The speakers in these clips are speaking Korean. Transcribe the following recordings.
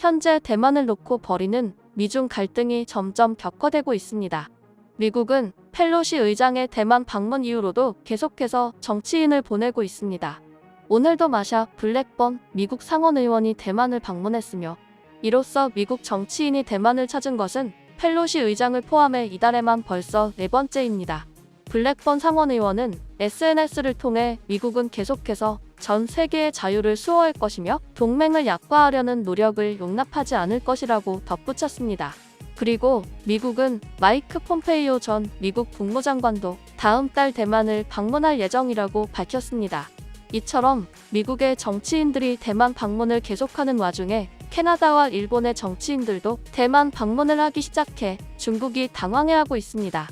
현재 대만을 놓고 벌이는 미중 갈등이 점점 격화되고 있습니다. 미국은 펠로시 의장의 대만 방문 이후로도 계속해서 정치인을 보내고 있습니다. 오늘도 마샤 블랙번 미국 상원의원이 대만을 방문했으며, 이로써 미국 정치인이 대만을 찾은 것은 펠로시 의장을 포함해 이달에만 벌써 4번째입니다. 블랙번 상원의원은 SNS를 통해 미국은 계속해서 전 세계의 자유를 수호할 것이며 동맹을 약화하려는 노력을 용납하지 않을 것이라고 덧붙였습니다. 그리고 미국은 마이크 폼페이오 전 미국 국무장관도 다음 달 대만을 방문할 예정이라고 밝혔습니다. 이처럼 미국의 정치인들이 대만 방문을 계속하는 와중에 캐나다와 일본의 정치인들도 대만 방문을 하기 시작해 중국이 당황해하고 있습니다.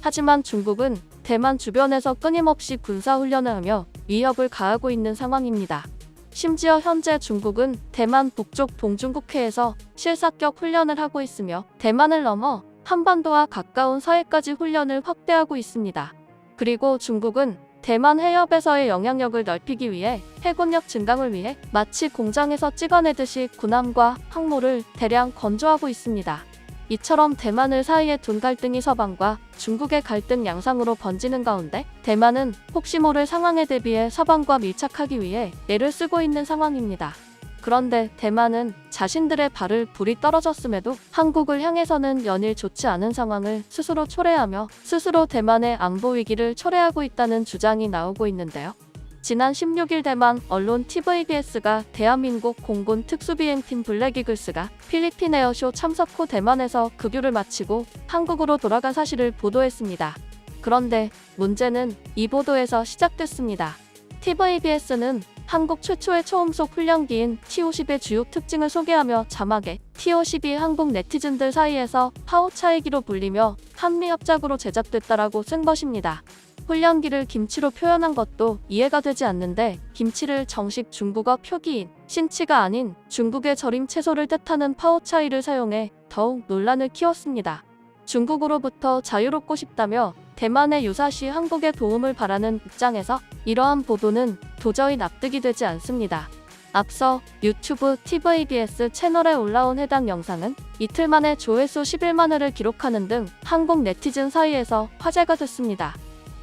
하지만 중국은 대만 주변에서 끊임없이 군사훈련을 하며 위협을 가하고 있는 상황입니다. 심지어 현재 중국은 대만 북쪽 동중국해에서 실사격 훈련을 하고 있으며 대만을 넘어 한반도와 가까운 서해까지 훈련을 확대하고 있습니다. 그리고 중국은 대만 해협에서의 영향력을 넓히기 위해 해군력 증강을 위해 마치 공장에서 찍어내듯이 군함과 항모를 대량 건조하고 있습니다. 이처럼 대만을 사이에 둔 갈등이 서방과 중국의 갈등 양상으로 번지는 가운데 대만은 혹시 모를 상황에 대비해 서방과 밀착하기 위해 애를 쓰고 있는 상황입니다. 그런데 대만은 자신들의 발을 불이 떨어졌음에도 한국을 향해서는 연일 좋지 않은 상황을 스스로 초래하며 스스로 대만의 안보 위기를 초래하고 있다는 주장이 나오고 있는데요. 지난 16일 대만 언론 TVBS가 대한민국 공군 특수비행팀 블랙이글스가 필리핀 에어쇼 참석 후 대만에서 급유를 마치고 한국으로 돌아간 사실을 보도했습니다. 그런데 문제는 이 보도에서 시작됐습니다. TVBS는 한국 최초의 초음속 훈련기인 T-50의 주요 특징을 소개하며 자막에 T-50이 한국 네티즌들 사이에서 파워차이기로 불리며 한미합작으로 제작됐다라고 쓴 것입니다. 훈련기를 김치로 표현한 것도 이해가 되지 않는데 김치를 정식 중국어 표기인 신치가 아닌 중국의 절임 채소를 뜻하는 파오차이를 사용해 더욱 논란을 키웠습니다. 중국으로부터 자유롭고 싶다며 대만의 유사시 한국의 도움을 바라는 입장에서 이러한 보도는 도저히 납득이 되지 않습니다. 앞서 유튜브 TVBS 채널에 올라온 해당 영상은 이틀 만에 조회수 11만 회를 기록하는 등 한국 네티즌 사이에서 화제가 됐습니다.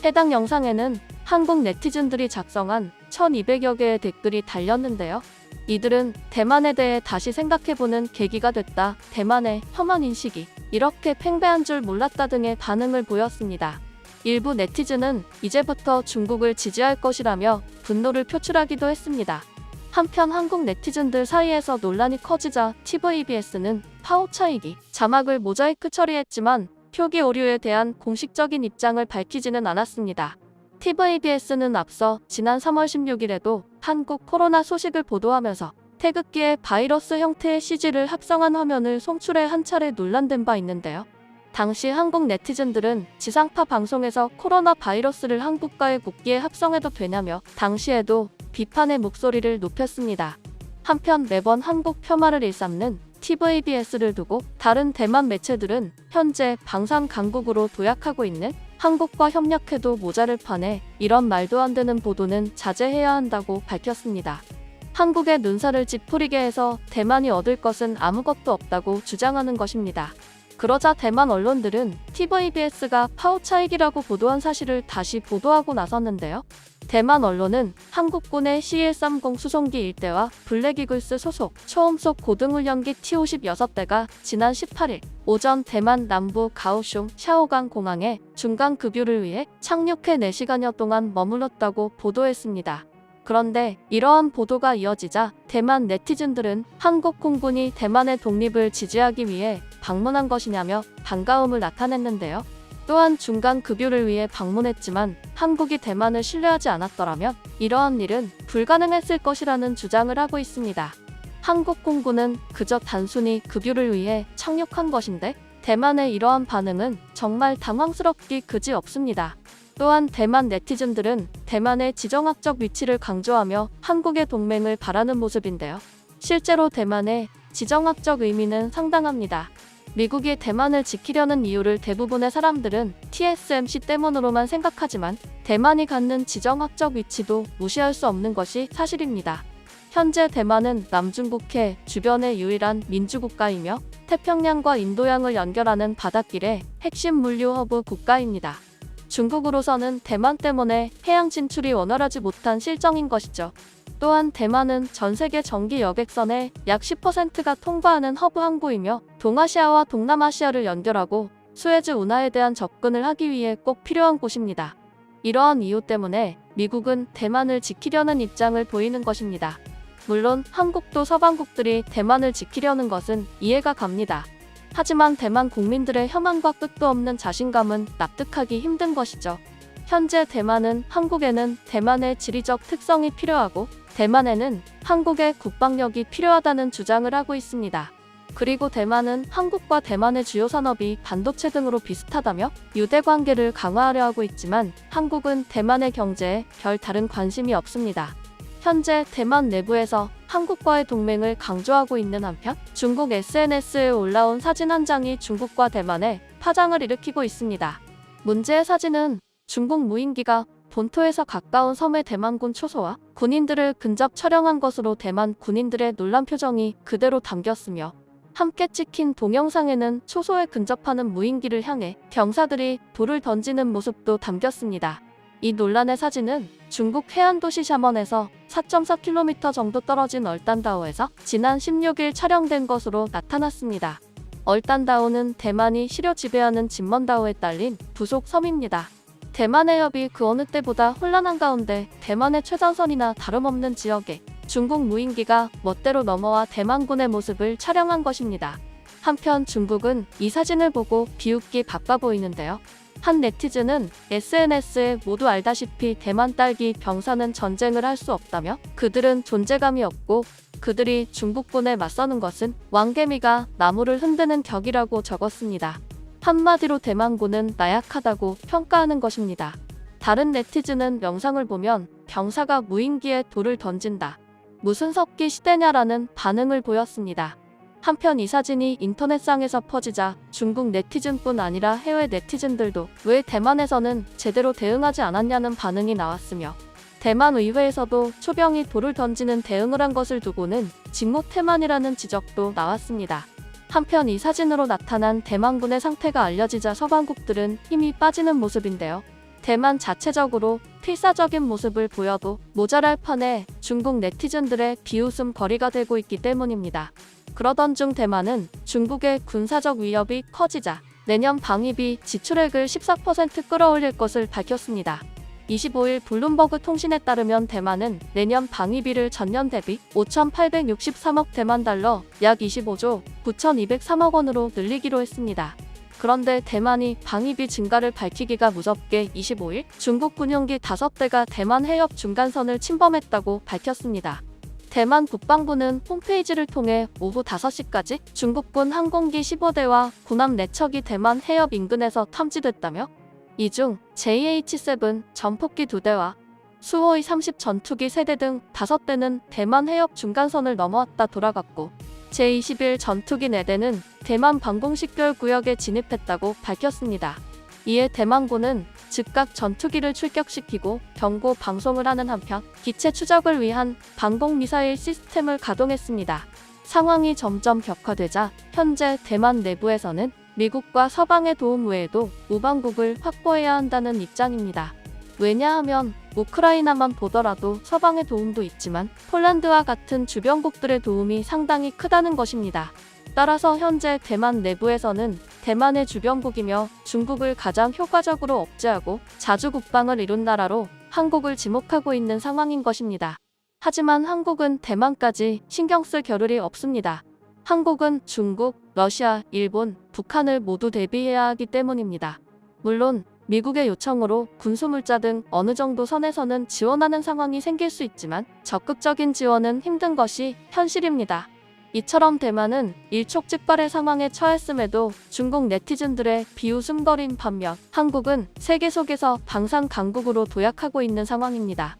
해당 영상에는 한국 네티즌들이 작성한 1200여 개의 댓글이 달렸는데요. 이들은 대만에 대해 다시 생각해보는 계기가 됐다, 대만의 혐한 인식이 이렇게 팽배한 줄 몰랐다 등의 반응을 보였습니다. 일부 네티즌은 이제부터 중국을 지지할 것이라며 분노를 표출하기도 했습니다. 한편 한국 네티즌들 사이에서 논란이 커지자 TVBS는 파오차이기 자막을 모자이크 처리했지만 표기 오류에 대한 공식적인 입장을 밝히지는 않았습니다. TVBS는 앞서 지난 3월 16일에도 한국 코로나 소식을 보도하면서 태극기에 바이러스 형태의 CG를 합성한 화면을 송출해 한 차례 논란된 바 있는데요. 당시 한국 네티즌들은 지상파 방송에서 코로나 바이러스를 한국과의 국기에 합성해도 되냐며 당시에도 비판의 목소리를 높였습니다. 한편 매번 한국 폄하를 일삼는 TVBS를 두고 다른 대만 매체들은 현재 방산 강국으로 도약하고 있는 한국과 협력해도 모자를 파네 이런 말도 안 되는 보도는 자제해야 한다고 밝혔습니다. 한국의 눈살을 찌푸리게 해서 대만이 얻을 것은 아무것도 없다고 주장하는 것입니다. 그러자 대만 언론들은 TVBS가 파오차이기라고 보도한 사실을 다시 보도하고 나섰는데요. 대만 언론은 한국군의 C-130 수송기 일대와 블랙이글스 소속 초음속 고등훈련기 T-50 6대가 지난 18일 오전 대만 남부 가오슝 샤오강 공항에 중간 급유를 위해 착륙해 4시간여 동안 머물렀다고 보도했습니다. 그런데 이러한 보도가 이어지자 대만 네티즌들은 한국 공군이 대만의 독립을 지지하기 위해 방문한 것이냐며 반가움을 나타냈는데요. 또한 중간 급유를 위해 방문했지만 한국이 대만을 신뢰하지 않았더라면 이러한 일은 불가능했을 것이라는 주장을 하고 있습니다. 한국 공군은 그저 단순히 급유를 위해 착륙한 것인데 대만의 이러한 반응은 정말 당황스럽기 그지없습니다. 또한 대만 네티즌들은 대만의 지정학적 위치를 강조하며 한국의 동맹을 바라는 모습인데요. 실제로 대만의 지정학적 의미는 상당합니다. 미국이 대만을 지키려는 이유를 대부분의 사람들은 TSMC 때문으로만 생각하지만 대만이 갖는 지정학적 위치도 무시할 수 없는 것이 사실입니다. 현재 대만은 남중국해 주변의 유일한 민주국가이며 태평양과 인도양을 연결하는 바닷길의 핵심 물류 허브 국가입니다. 중국으로서는 대만 때문에 해양 진출이 원활하지 못한 실정인 것이죠. 또한 대만은 전 세계 전기 여객선의 약 10%가 통과하는 허브 항구이며 동아시아와 동남아시아를 연결하고 수에즈 운하에 대한 접근을 하기 위해 꼭 필요한 곳입니다. 이러한 이유 때문에 미국은 대만을 지키려는 입장을 보이는 것입니다. 물론 한국도 서방국들이 대만을 지키려는 것은 이해가 갑니다. 하지만 대만 국민들의 혐한과 끝도 없는 자신감은 납득하기 힘든 것이죠. 현재 대만은 한국에는 대만의 지리적 특성이 필요하고 대만에는 한국의 국방력이 필요하다는 주장을 하고 있습니다. 그리고 대만은 한국과 대만의 주요 산업이 반도체 등으로 비슷하다며 유대 관계를 강화하려 하고 있지만 한국은 대만의 경제에 별 다른 관심이 없습니다. 현재 대만 내부에서 한국과의 동맹을 강조하고 있는 한편 중국 SNS에 올라온 사진 한 장이 중국과 대만에 파장을 일으키고 있습니다. 문제의 사진은 중국 무인기가 본토에서 가까운 섬의 대만군 초소와 군인들을 근접 촬영한 것으로 대만 군인들의 놀란 표정이 그대로 담겼으며 함께 찍힌 동영상에는 초소에 근접하는 무인기를 향해 병사들이 돌을 던지는 모습도 담겼습니다. 이 논란의 사진은 중국 해안도시 샤먼에서 4.4km 정도 떨어진 얼단다오에서 지난 16일 촬영된 것으로 나타났습니다. 얼단다오는 대만이 시료 지배하는 진먼다오에 딸린 부속 섬입니다. 대만 해협이 그 어느 때보다 혼란한 가운데 대만의 최전선이나 다름없는 지역에 중국 무인기가 멋대로 넘어와 대만군의 모습을 촬영한 것입니다. 한편 중국은 이 사진을 보고 비웃기 바빠 보이는데요. 한 네티즌은 SNS에 모두 알다시피 대만 딸기 병사는 전쟁을 할 수 없다며 그들은 존재감이 없고 그들이 중국군에 맞서는 것은 왕개미가 나무를 흔드는 격이라고 적었습니다. 한마디로 대만군은 나약하다고 평가하는 것입니다. 다른 네티즌은 영상을 보면 병사가 무인기에 돌을 던진다. 무슨 석기 시대냐라는 반응을 보였습니다. 한편 이 사진이 인터넷상에서 퍼지자 중국 네티즌뿐 아니라 해외 네티즌들도 왜 대만에서는 제대로 대응하지 않았냐는 반응이 나왔으며 대만 의회에서도 초병이 돌을 던지는 대응을 한 것을 두고는 직무태만이라는 지적도 나왔습니다. 한편 이 사진으로 나타난 대만군의 상태가 알려지자 서방국들은 힘이 빠지는 모습인데요. 대만 자체적으로 필사적인 모습을 보여도 모자랄 판에 중국 네티즌들의 비웃음 거리가 되고 있기 때문입니다. 그러던 중 대만은 중국의 군사적 위협이 커지자 내년 방위비 지출액을 14% 끌어올릴 것을 밝혔습니다. 25일 블룸버그 통신에 따르면 대만은 내년 방위비를 전년 대비 5,863억 대만 달러 약 25조 9,203억 원으로 늘리기로 했습니다. 그런데 대만이 방위비 증가를 밝히기가 무섭게 25일 중국 군용기 5대가 대만 해협 중간선을 침범했다고 밝혔습니다. 대만 국방부는 홈페이지를 통해 오후 5시까지 중국군 항공기 15대와 군함 4척이 대만 해협 인근에서 탐지됐다며 이 중 JH-7 전폭기 2대와 수호의 30 전투기 3대 등 5대는 대만 해협 중간선을 넘어왔다 돌아갔고 제21 전투기 4대는 대만 방공식별 구역에 진입했다고 밝혔습니다. 이에 대만군은 즉각 전투기를 출격시키고 경고 방송을 하는 한편 기체 추적을 위한 방공미사일 시스템을 가동했습니다. 상황이 점점 격화되자 현재 대만 내부에서는 미국과 서방의 도움 외에도 우방국을 확보해야 한다는 입장입니다. 왜냐하면 우크라이나만 보더라도 서방의 도움도 있지만 폴란드와 같은 주변국들의 도움이 상당히 크다는 것입니다. 따라서 현재 대만 내부에서는 대만의 주변국이며 중국을 가장 효과적으로 억제하고 자주 국방을 이룬 나라로 한국을 지목하고 있는 상황인 것입니다. 하지만 한국은 대만까지 신경 쓸 겨를이 없습니다. 한국은 중국, 러시아, 일본, 북한을 모두 대비해야 하기 때문입니다. 물론 미국의 요청으로 군수물자 등 어느 정도 선에서는 지원하는 상황이 생길 수 있지만 적극적인 지원은 힘든 것이 현실입니다. 이처럼 대만은 일촉즉발의 상황에 처했음에도 중국 네티즌들의 비웃음거린 반면 한국은 세계 속에서 방산 강국으로 도약하고 있는 상황입니다.